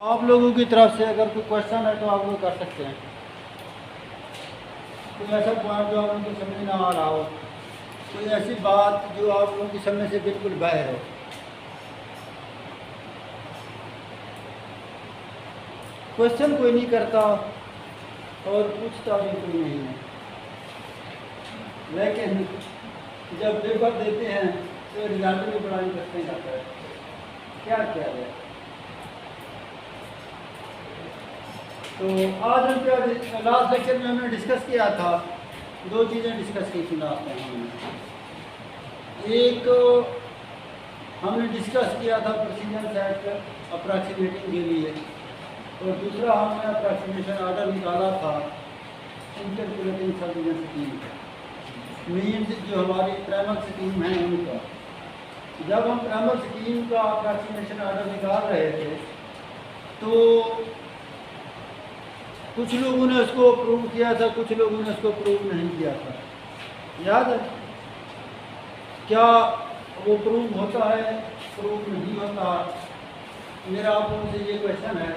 आप लोगों की तरफ से अगर कोई क्वेश्चन है तो आप लोग कर सकते हैं। कोई ऐसा पॉइंट जो आप लोगों को समझ ना आ रहा हो, कोई ऐसी बात जो आप लोगों की समझ से बिल्कुल बाहर हो। क्वेश्चन कोई नहीं करता और पूछता भी कोई नहीं है, लेकिन जब पेपर देते हैं तो रिजल्ट भी बड़ा इंटरेस्टिंग जाता है। क्या किया जाए? तो आज हम क्या लास्ट लेक्चर में हमने डिस्कस किया था, दो चीज़ें डिस्कस की थी लास्ट में हमने। एक हमने डिस्कस किया था प्रोसीजर सेट अप्रॉक्सीमेटिंग के लिए, और दूसरा हमने अप्रॉक्सीमेशन ऑर्डर निकाला था interpolating sub division scheme means जो हमारी प्राइमल स्कीम है उनका। जब हम प्राइमल स्कीम का अप्रॉक्सीमेशन ऑर्डर निकाल रहे थे तो कुछ लोगों ने उसको प्रूव किया था, कुछ लोगों ने उसको प्रूव नहीं किया था। याद है? क्या वो प्रूव होता है, प्रूव नहीं होता? मेरा आप लोगों से ये क्वेश्चन है,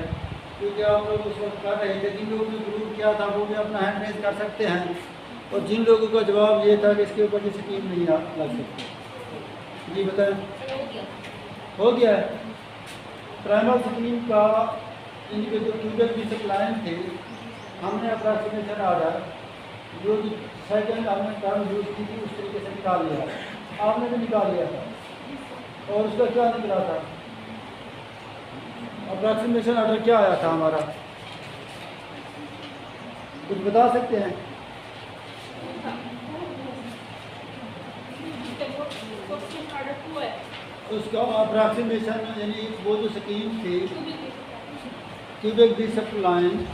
क्योंकि आप लोग उस वक्त कर रहे थे, जिन लोगों ने प्रूव किया था वो भी अपना हैंड रेज कर सकते हैं, और जिन लोगों का जवाब ये था कि इसके ऊपर की स्कीम नहीं लग सकती। जी बताएं। हो गया है प्राइमल स्कीम का। इनके जो क्यूबेक की सप्लाइन थे, हमने अप्रॉक्सीमेशन ऑर्डर जो सेकंड हमने टर्म यूज की थी उस तरीके से निकाल लिया, आपने भी निकाल लिया था। और उसका क्या निकला था? अप्रॉक्सीमेशन ऑर्डर क्या आया था हमारा? कुछ बता सकते हैं? उसका अप्रॉक्सीमेशन यानी वो जो स्कीम थी क्यूबिक बी सप्लाइन,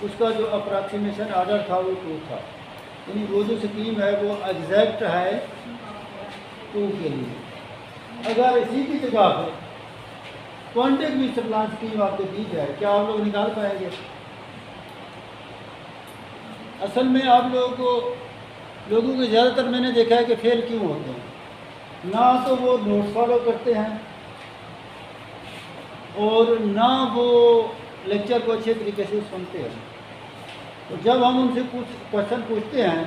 उसका जो अप्रॉक्सीमेशन ऑर्डर था वो 2 था। यानी वो जो स्कीम है वो एग्जैक्ट है 2 के लिए। अगर इसी की जगह पर क्वांटिक बी सप्लाइन स्कीम आपको दी जाए, क्या आप लोग निकाल पाएंगे? असल में आप लोगों को ज़्यादातर मैंने देखा है कि फेल क्यों होते हैं। ना तो वो नोट फॉलो करते हैं और ना वो लेक्चर को अच्छे तरीके से सुनते हैं। तो जब हम उनसे कुछ क्वेश्चन पूछते हैं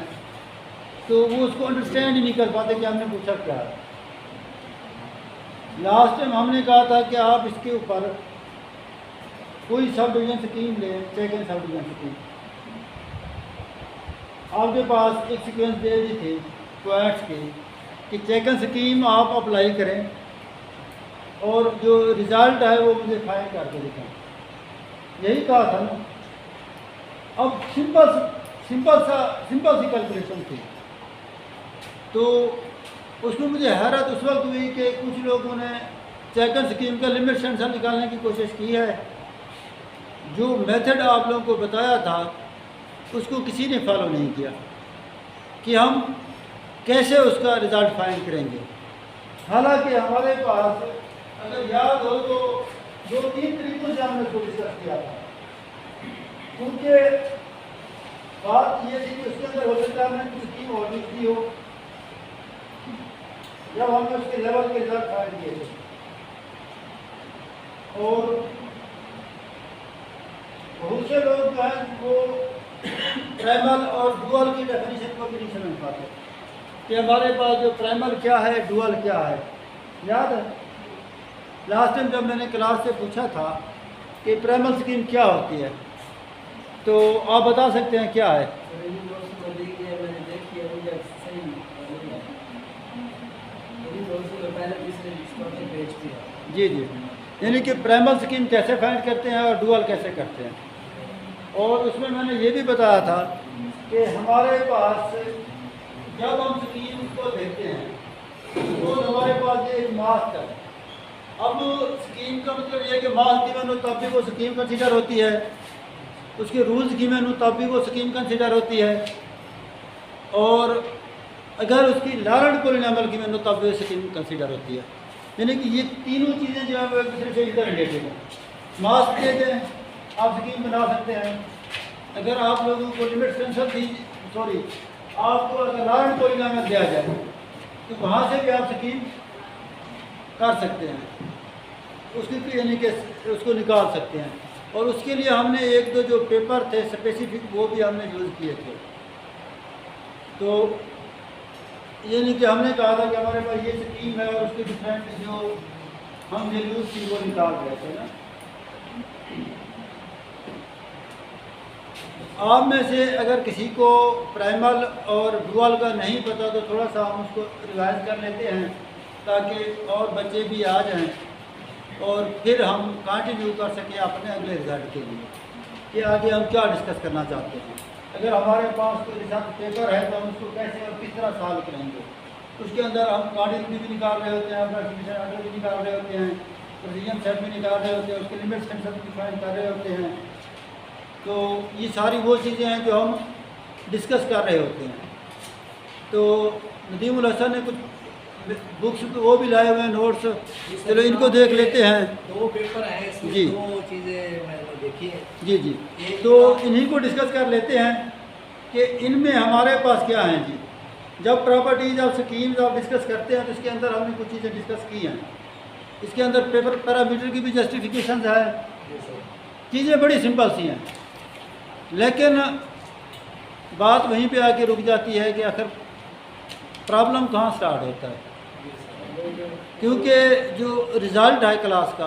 तो वो उसको अंडरस्टैंड ही नहीं कर पाते कि हमने पूछा क्या है। लास्ट टाइम हमने कहा था कि आप इसके ऊपर कोई सब डिवीजन स्कीम लें, सेकेंड सब डिवीजन स्कीम। आपके पास एक सीक्वेंस दे दी थी क्वाड्स की कि सेकेंड स्कीम आप अप्लाई करें और जो रिज़ल्ट है वो मुझे फाइंड करके दिखाएं। यही कहा था ना। अब सिंपल सी कैलकुलेशन थी, तो उसमें मुझे हैरत उस वक्त हुई कि कुछ लोगों ने सेकंड स्कीम का लिमिट सेंसर निकालने की कोशिश की है। जो मेथड आप लोगों को बताया था उसको किसी ने फॉलो नहीं किया कि हम कैसे उसका रिज़ल्ट फाइंड करेंगे। हालांकि हमारे पास अगर याद हो तो 2-3 तरीकों से हमने उसको डिस्कस किया था, क्योंकि बात ये थी कि उसके अंदर हो सकता है हमने कुछ स्कीम और लिखी हो जब हमने उसके लेवल के रिजल्ट फाइंड किए थे। और बहुत से लोग जो है वो प्राइमल और डुअल की डेफिनेशन को भी नहीं समझ पाते कि हमारे पास जो प्राइमल क्या है, डुअल क्या है। याद है लास्ट टाइम जब मैंने क्लास से पूछा था कि प्राइमल स्कीम क्या होती है, तो आप बता सकते हैं क्या है? जी जी, यानी कि प्राइमल स्कीम कैसे फाइंड करते हैं और डुअल कैसे करते हैं। और उसमें मैंने ये भी बताया था कि हमारे पास जब हम स्कीम को देखते हैं तो हमारे पास ये मास्क है। अब स्कीम का मतलब ये है कि मास्क गिवन हो तब भी वो स्कीम कंसिडर होती है, उसके रूल्स गिवन हो तब भी वो स्कीम कंसिडर होती है, और अगर उसकी लॉरेंट पॉलिनॉमियल गिवन हो तब भी वो स्कीम कंसिडर होती है। यानी कि ये तीनों चीज़ें जो है वो एक दूसरे से इंटर रिलेटेड हैं। मास्क दे दें आप स्कीम बना सकते हैं। अगर आप लोगों को लिमिट सेंसर आपको अगर लॉरेंट पॉलिनॉमियल दिया जाए तो वहाँ से भी आप स्कीम कर सकते हैं। उसकी यानी कि उसको निकाल सकते हैं। और उसके लिए हमने एक दो जो पेपर थे स्पेसिफिक वो भी हमने यूज़ किए थे। तो यानी कि हमने कहा था कि हमारे पास ये स्कीम है और उसके डिफरेंट जो हम वैल्यूज थी वो निकाल रहे थे ना। आप में से अगर किसी को प्राइमल और डुअल का नहीं पता तो थोड़ा सा हम उसको रिवाइज कर लेते हैं ताकि और बच्चे भी आ जाएं और फिर हम कंटिन्यू कर सकें अपने अगले रिजल्ट के लिए कि आगे हम क्या डिस्कस करना चाहते हैं। अगर हमारे पास कोई रिजल्ट पेपर है तो हम उसको कैसे और किस तरह सॉल्व करेंगे। उसके अंदर हम क्वांटिटी भी निकाल रहे होते हैं, अप्रोक्सीमेशन ऑर्डर भी निकाल रहे होते हैं, प्रेसिजन सेट भी निकाल रहे होते हैं, उसके लिमिट्स कंसेप्ट डिफाइन कर रहे होते हैं। तो ये सारी वो चीज़ें हैं जो हम डिस्कस कर रहे होते हैं। तो नदीमुल हसन ने कुछ बुक्स वो भी लाए हुए हैं, नोट्स, चलो इनको देख लेते हैं। दो पेपर हैं इसमें, जी, दो चीज़ें मैंने देखी है। जी जी, तो इन्हीं को डिस्कस कर लेते हैं कि इनमें हमारे पास क्या हैं जी। जब प्रॉपर्टीज और स्कीम्स आप डिस्कस करते हैं तो इसके अंदर हमने कुछ चीज़ें डिस्कस की हैं। इसके अंदर पेपर पैरामीटर की भी जस्टिफिकेशन है, चीज़ें बड़ी सिंपल सी हैं, लेकिन बात वहीं पे आके रुक जाती है कि आखिर प्रॉब्लम कहाँ स्टार्ट होता है। क्योंकि जो रिज़ल्ट है क्लास का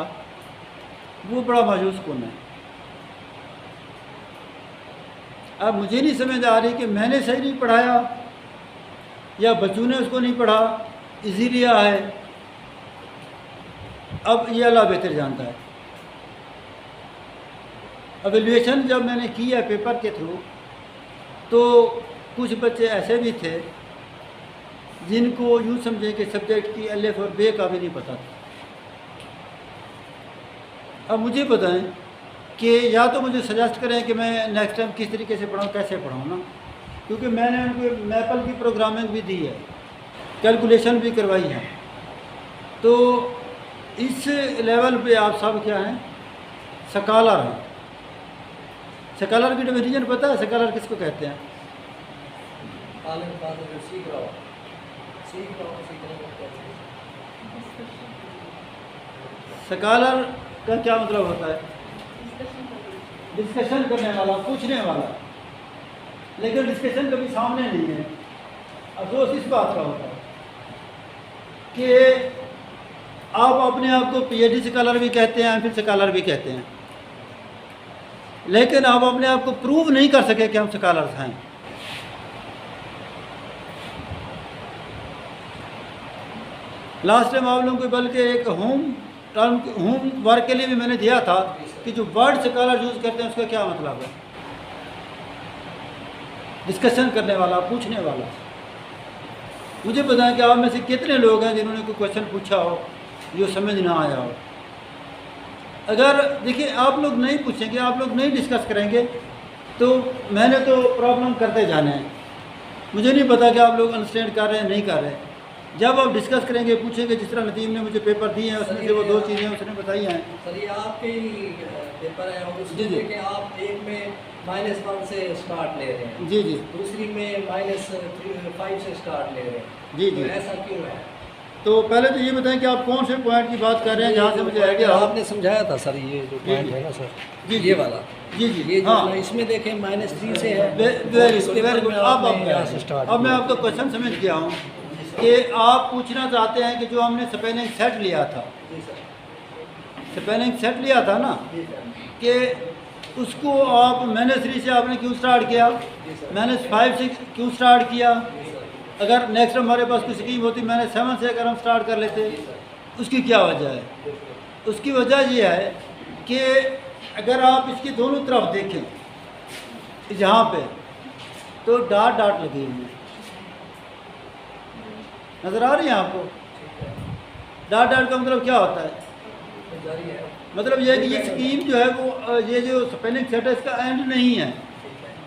वो बड़ा मायूस कुन है। अब मुझे नहीं समझ आ रही कि मैंने सही नहीं पढ़ाया या बच्चों ने उसको नहीं पढ़ा, इजी लिया है। अब ये अल्लाह बेहतर जानता है। एवेल्यूएशन जब मैंने की है पेपर के थ्रू तो कुछ बच्चे ऐसे भी थे जिनको यूँ समझे कि सब्जेक्ट की अलिफ और बे का भी नहीं पता था। अब मुझे बताएं कि या तो मुझे सजेस्ट करें कि मैं नेक्स्ट टाइम किस तरीके से पढ़ाऊँ, कैसे पढ़ाऊँ ना, क्योंकि मैंने उनको मैपल की प्रोग्रामिंग भी दी है, कैलकुलेशन भी करवाई है। तो इस लेवल पे आप सब क्या हैं, स्कॉलर हैं। स्कॉलर की डिवीजन पता है? स्कॉलर किसको कहते हैं? स्कॉलर का क्या मतलब होता है? डिस्कशन करने वाला, पूछने वाला, लेकिन डिस्कशन कभी सामने नहीं है। अफसोस इस बात का होता है कि आप अपने आप को पीएचडी स्कॉलर भी कहते हैं, फिर स्कॉलर भी कहते हैं, लेकिन आप अपने आप को प्रूव नहीं कर सके कि हम स्कॉलर्स हैं। लास्ट टाइम आप लोगों को बल्कि एक होम वर्क के लिए भी मैंने दिया था कि जो वर्ड स्कॉलर यूज़ करते हैं उसका क्या मतलब है। डिस्कशन करने वाला, पूछने वाला। मुझे बताएं कि आप में से कितने लोग हैं जिन्होंने कोई क्वेश्चन पूछा हो जो समझ ना आया हो। अगर देखिए आप लोग नहीं पूछेंगे, आप लोग नहीं डिस्कस करेंगे तो मैंने तो प्रॉब्लम करते जाने हैं। मुझे नहीं पता कि आप लोग अंडरस्टैंड कर रहे हैं नहीं कर रहे हैं। जब आप डिस्कस करेंगे, पूछेंगे, जिस तरह नदीम ने मुझे पेपर दिए हैं उसमें से वो दो चीज़ें उसने बताई हैं। सर ये आपके ही पेपर है और उसमें कि आप एक में -1 से स्टार्ट ले रहे हैं, जी जी, दूसरी में -5 से स्टार्ट ले रहे हैं। जी जी, तो ऐसा क्यों है? तो पहले तो ये बताएं कि आप कौन से पॉइंट की बात कर रहे हैं जहाँ से मुझे आइडिया हो। आपने समझाया था सर ये जो पॉइंट है ना सर, जी ये वाला, जी जी, ये हाँ, इसमें देखें -3 से है। Very good. अब मैं आपका क्वेश्चन समझ गया हूँ कि आप पूछना चाहते हैं कि जो हमने स्पेलिंग सेट लिया था, स्पेलिंग सेट लिया था ना, कि उसको आप -3 से आपने क्यों स्टार्ट किया, -5 से क्यों स्टार्ट किया। अगर नेक्स्ट हमारे पास कोई स्कीम होती -7 से अगर हम स्टार्ट कर लेते, उसकी क्या वजह है? उसकी वजह यह है कि अगर आप इसकी दोनों तरफ देखें जहाँ पे, तो डॉट डॉट लगी हुई है, नज़र आ रही है आपको? डॉट डॉट का मतलब क्या होता है? मतलब यह है कि ये स्कीम जो है वो ये जो स्पेलिंग सेट है इसका एंड नहीं है,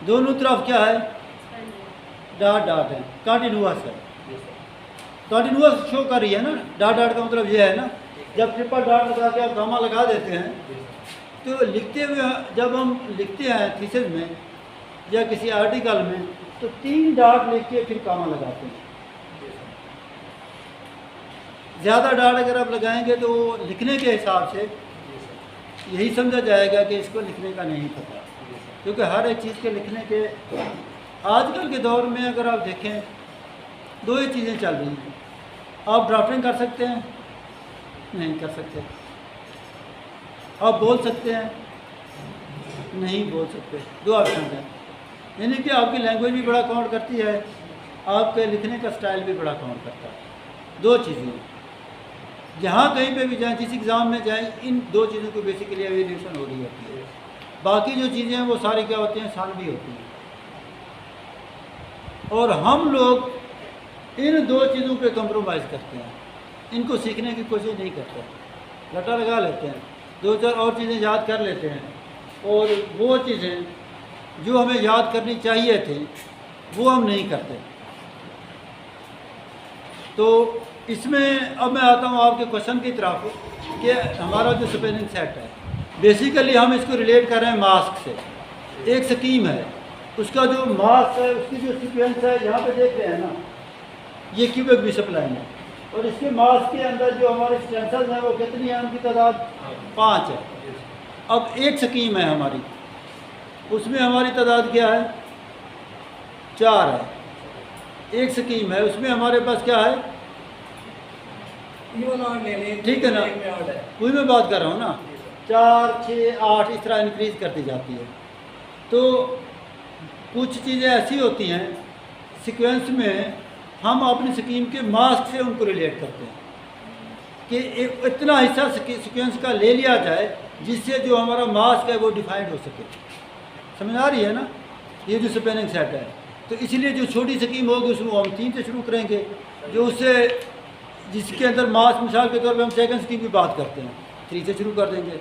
दोनों तरफ क्या है, डॉट डॉट है, कंटिन्यूअस है, कंटिन्यूअस शो कर रही है ना। डॉट डॉट का मतलब ये है ना, जब ट्रिपल डॉट लगा के आप गामा लगा देते हैं तो लिखते हुए, जब हम लिखते हैं थीसिस में या किसी आर्टिकल में, तो 3 डॉट लिख के फिर गामा लगाते हैं। ज़्यादा डाट अगर आप लगाएंगे तो लिखने के हिसाब से यही समझा जाएगा कि इसको लिखने का नहीं पता, क्योंकि हर एक चीज़ के लिखने के आजकल के दौर में अगर आप देखें दो ही चीज़ें चल रही हैं। आप ड्राफ्टिंग कर सकते हैं, नहीं कर सकते। आप बोल सकते हैं, नहीं बोल सकते। दो ऑप्शन हैं, यानी कि आपकी लैंग्वेज भी बड़ा काउंट करती है, आपके लिखने का स्टाइल भी बड़ा काउंट करता है। दो चीज़ें जहाँ कहीं पे भी जाएँ, जिस एग्ज़ाम में जाएँ, इन दो चीज़ों को बेसिकली एवेल्यूशन हो रही होती है। बाकी जो चीज़ें हैं वो सारी क्या होती हैं, साल भी होती हैं। और हम लोग इन दो चीज़ों पे कंप्रोमाइज़ करते हैं, इनको सीखने की कोशिश नहीं करते, रटा लगा लेते हैं, दो चार और चीज़ें याद कर लेते हैं, और वो चीज़ें जो हमें याद करनी चाहिए थी वो हम नहीं करते। तो इसमें अब मैं आता हूँ आपके क्वेश्चन की तरफ कि हमारा जो स्पेलिंग सेट है, बेसिकली हम इसको रिलेट कर रहे हैं मास्क से। एक स्कीम है, उसका जो मास्क है, उसकी जो सीक्वेंस है, यहाँ पे देख रहे हैं ना, ये क्यूबिक बिशप लाइन है, और इसके मास्क के अंदर जो हमारे स्टेंसल्स हैं वो कितनी है, उनकी तादाद 5 है। अब एक स्कीम है हमारी, उसमें हमारी तादाद क्या है, 4 है। एक स्कीम है, उसमें हमारे पास क्या है, ठीक है ना, वही मैं बात कर रहा हूँ ना, 4, 6, 8 इस तरह इंक्रीज करती जाती है। तो कुछ चीज़ें ऐसी होती हैं सीक्वेंस में, हम अपनी स्कीम के मास्क से उनको रिलेट करते हैं कि एक इतना हिस्सा सीक्वेंस का ले लिया जाए जिससे जो हमारा मास्क है वो डिफाइंड हो सके। समझ आ रही है ना, ये जो स्पेलिंग सेट है। तो इसलिए जो छोटी स्कीम होगी उसमें हम 3 से शुरू करेंगे, जो उससे जिसके अंदर मास्क, मिसाल के तौर पे हम सेकंड स्कीम की बात करते हैं, 3 से शुरू कर देंगे।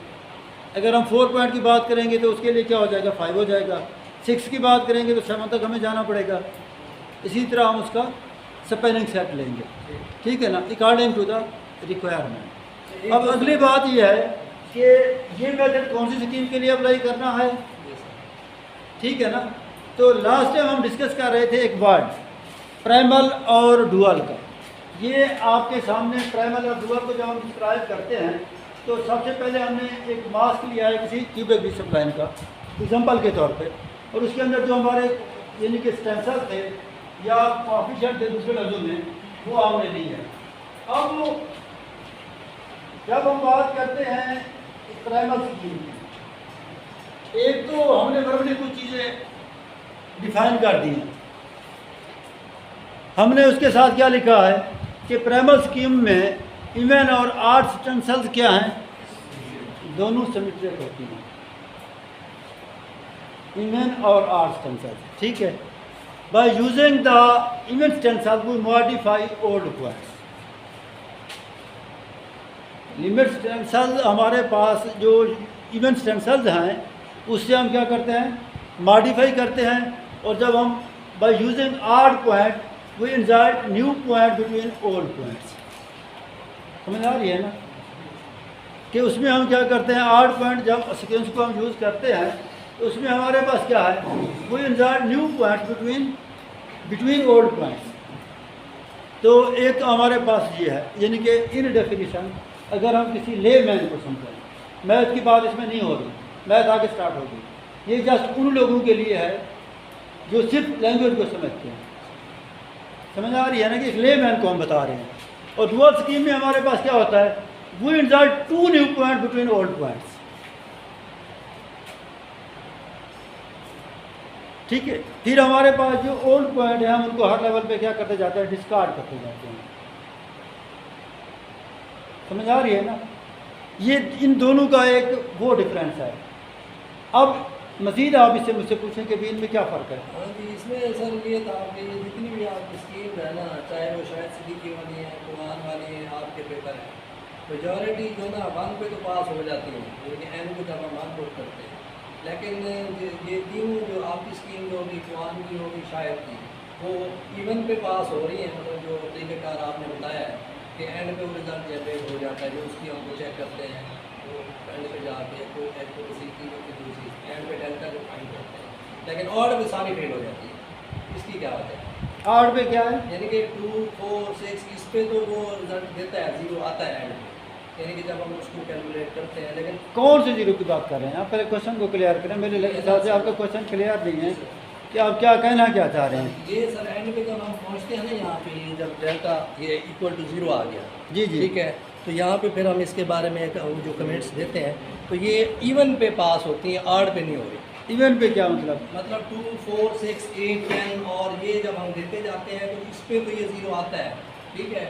अगर हम 4 पॉइंट की बात करेंगे तो उसके लिए क्या हो जाएगा, 5 हो जाएगा। 6 की बात करेंगे तो 7 तक हमें जाना पड़ेगा। इसी तरह हम उसका स्पेलिंग सेट लेंगे, ठीक है ना, अकॉर्डिंग टू द रिक्वायरमेंट। अब अगली बात यह है कि ये मेथड कौन सी स्कीम के लिए अप्लाई करना है, ठीक है ना। तो लास्ट टाइम हम डिस्कस कर रहे थे एक वर्ड प्राइमल और डुअल का। ये आपके सामने प्राइमल और डुअल को जब हम डिस्क्राइब करते हैं तो सबसे पहले हमने एक मास्क लिया है किसी क्यूबिक बिशप लाइन का एग्जांपल के तौर पे, और उसके अंदर जो हमारे यानी कि स्टेंसर थे या कोएफिशिएंट थे दूसरे लफ्ज़ों में, वो हमने ली है। अब जब हम बात करते हैं प्राइमल स्कीम की, एक तो हमने वर्बली कुछ चीज़ें डिफाइन कर दी हैं। हमने उसके साथ क्या लिखा है कि प्राइमल स्कीम में इवन और आड स्टेंसल्स क्या हैं, दोनों सिमेट्रिक होती हैं, इवन और आड स्टेंसल्स, ठीक है। By using the even stencil we modify old words. Limit stencils हमारे पास जो इवन स्टेंसल्स हैं उससे हम क्या करते हैं, मॉडिफाई करते हैं, और जब हम by using add point we insert new point between old points. समझ आ रही है ना, कि उसमें हम क्या करते हैं, आड पॉइंट जब सीक्वेंस को हम यूज़ करते हैं तो उसमें हमारे पास क्या है, we insert new point between old points. तो एक हमारे पास ये है, यानी कि इन डेफिनेशन अगर हम किसी ले मैन को समझें, मैथ की बात इसमें नहीं हो रही, मैथ आगे स्टार्ट होगी, ये जस्ट उन लोगों के लिए है जो सिर्फ लैंग्वेज को समझते हैं। समझ आ रही है ना, कि एक ले मैन को हम बता रहे हैं। और डुअल स्कीम में हमारे पास क्या होता है, we insert 2 new point between old points, ठीक है। फिर हमारे पास जो ओल्ड पॉइंट है हम उनको हर लेवल पे क्या करते जाते हैं, डिस्कार्ड करते जाते हैं। समझ आ रही है ना, ये इन दोनों का एक वो डिफरेंस है। अब मज़ीद आप इससे मुझसे पूछें कि भी इनमें क्या फ़र्क है। हाँ जी, इसमें सर ये था कि ये जितनी भी आपकी स्कीम है ना, चाहे वो शायद सिद्दीकी वाली है, कुरान वाली है, आपके पेपर है, मेजॉरिटी जो ना 1 पे तो पास हो जाती है, लेकिन एन को जब हम 1 पुट करते हैं। लेकिन ये तीनों जो आपकी स्कीम जो होगी, कुरान की होगी, शायद की, वो इवन पे पास हो रही है। मतलब जो तरीक़ेकार आपने बताया है कि एंड पे वो रिजल्ट जनरेट हो जाता है, जो उसकी हमको चेक करते हैं, वो एंड पे जाके कोई एक्यूरेसी की दूसरी एंड पे डेल्टा को फाइंड करते हैं, लेकिन और भी सारी फेल हो जाती है। इसकी क्या वजह है? 8 पे क्या है? यानी कि 2, 4, 6 इस पे तो वो रिजल्ट देता है, 0 आता है एंड में, यानी कि जब हम उसको कैलकुलेट करते हैं। लेकिन कौन से 0 की बात कर रहे हैं आप? पहले क्वेश्चन को क्लियर करें, मेरे हिसाब से आपका क्वेश्चन क्लियर नहीं है कि आप क्या कहना क्या चाह रहे हैं। ये सर एंड पे जब हम पहुंचते हैं ना, यहाँ पे जब डेल्टा ये इक्वल टू 0 आ गया, जी जी ठीक है, तो यहाँ पे फिर हम इसके बारे में जो कमेंट्स देते हैं तो ये इवन पे पास होती हैं, ऑड पे नहीं हो रही। इवन पे क्या मतलब? मतलब 2, 4, 6, 8, 10 और ये जब हम देते जाते हैं तो इस पे तो ये 0 आता है, ठीक है,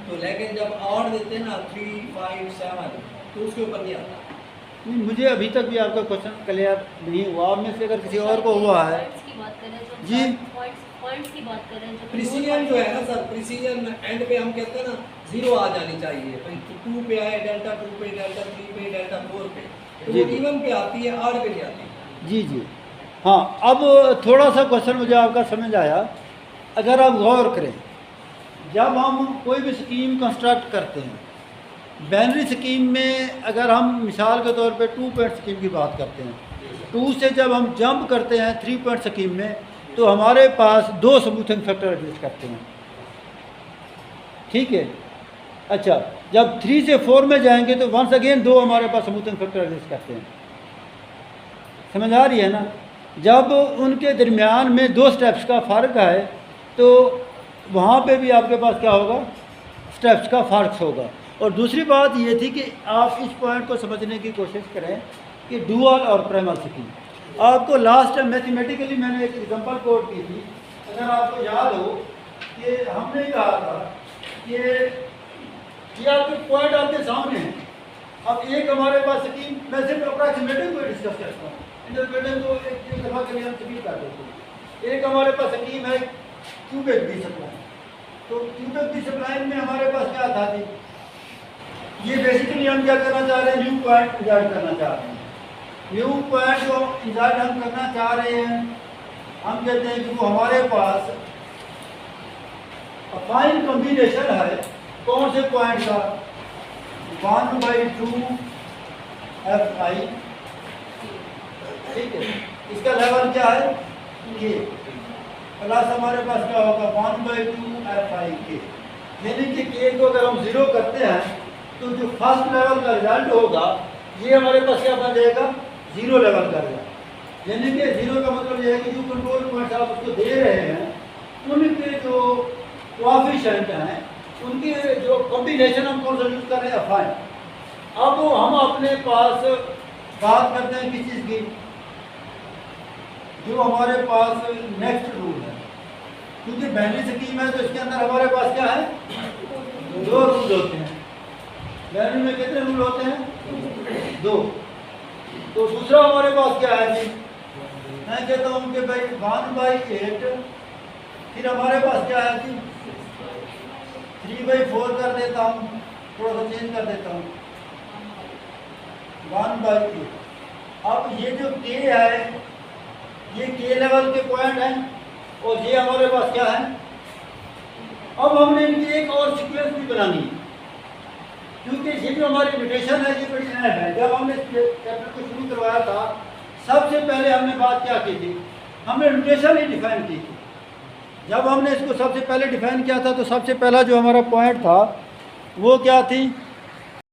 तो लेकिन जब ऑड देते हैं ना 3, 5, 7 तो उसके ऊपर नहीं आता। नहीं, मुझे अभी तक भी आपका क्वेश्चन क्लियर नहीं हुआ। आप में से अगर किसी और को हुआ है जी, पॉइंट्स की बात करें जो प्रिसीजन जो है ना सर, प्रिसीजन एंड पे हम कहते हैं ना 0 आ जानी चाहिए, 2 पे आए डेल्टा 2 पे, डेल्टा 3 पे, डेल्टा 4 पे, तो जी, वो जी। इवन पे आती है, ऑड पे नहीं आती। जी जी हाँ, अब थोड़ा सा क्वेश्चन मुझे आपका समझ आया। अगर आप गौर करें, जब हम कोई भी स्कीम कंस्ट्रक्ट करते हैं, बाइनरी स्कीम में अगर हम मिसाल के तौर पे 2 पॉइंट स्कीम की बात करते हैं, 2 से जब हम जंप करते हैं 3 पॉइंट स्कीम में, तो हमारे पास 2 स्मूथिंग फैक्टर एग्जिस्ट करते हैं, ठीक है। अच्छा, जब 3 से 4 में जाएंगे तो वंस अगेन 2 हमारे पास स्मूथिंग फैक्टर एग्जिस्ट करते हैं। समझ आ रही है ना? जब उनके दरमियान में 2 स्टेप्स का फ़र्क है तो वहाँ पे भी आपके पास क्या होगा? स्टेप्स का फ़र्क होगा। और दूसरी बात ये थी कि आप इस पॉइंट को समझने की कोशिश करें कि डुअल और प्राइमल स्कीम। आपको लास्ट टाइम मैथमेटिकली मैंने एक एग्जांपल कोट की थी, अगर आपको याद हो कि हमने कहा था कि ये आपके पॉइंट आपके सामने है। अब एक हमारे पास स्कीम, मैं सिर्फ अप्रॉक्सीमेटिंग को डिस्कस करता हूँ, इंटरप्रेटेशन को एक दफ़ा के लिए हम सभी कर देते हैं। एक हमारे पास स्कीम है क्यूबिक बी सप्लाई, तो क्यूबिक बी सप्लाई में हमारे पास क्या था जी, ये बेसिकली हम क्या करना चाह रहे हैं, न्यू पॉइंट इंसर्ट करना चाह रहे हैं। न्यू पॉइंट जो इंसर्ट हम करना चाह रहे हैं, हम कहते हैं कि वो हमारे पास फाइन कॉम्बिनेशन है कौन से पॉइंट का, 1/2 fi, ठीक है, इसका लेवल क्या है के, प्लस हमारे पास क्या होगा 1/2 fi के, यानी कि के को अगर हम 0 करते हैं तो जो फर्स्ट लेवल का रिजल्ट होगा ये हमारे पास क्या बन जाएगा, 0 लेवल का रिजल्ट। यानी कि 0 का मतलब ये है कि जो कंट्रोल पॉइंट्स आप उसको दे रहे हैं उनके जो कोएफिशिएंट हैं, उनकी जो कॉम्बिनेशन हम कौन सा यूज़ कर रहे हैं, फाइन। अब हम अपने पास बात करते हैं किस चीज़ की, जो हमारे पास नेक्स्ट रूल है, क्योंकि बाइनरी स्कीम है तो इसके अंदर हमारे पास क्या है, 2 रूल होते हैं। बाइनरी में कितने रूल होते हैं, 2। तो दूसरा हमारे पास क्या है जी, मैं कहता हूँ कि भाई 1/8, फिर हमारे पास क्या है जी 3/4 कर देता हूँ, थोड़ा सा चेंज कर देता हूँ, 1/8। अब ये जो के है ये के लेवल के पॉइंट हैं और ये हमारे पास क्या है। अब हमने इनकी एक और सीक्वेंस भी बनानी है, क्योंकि ये जो हमारी नोटेशन है ये बड़ी अहम है। जब हमने चैप्टर को शुरू करवाया था सबसे पहले हमने बात क्या की थी, हमने नोटेशन ही डिफाइन की थी। जब हमने इसको सबसे पहले डिफाइन किया था तो सबसे पहला जो हमारा पॉइंट था वो क्या थी,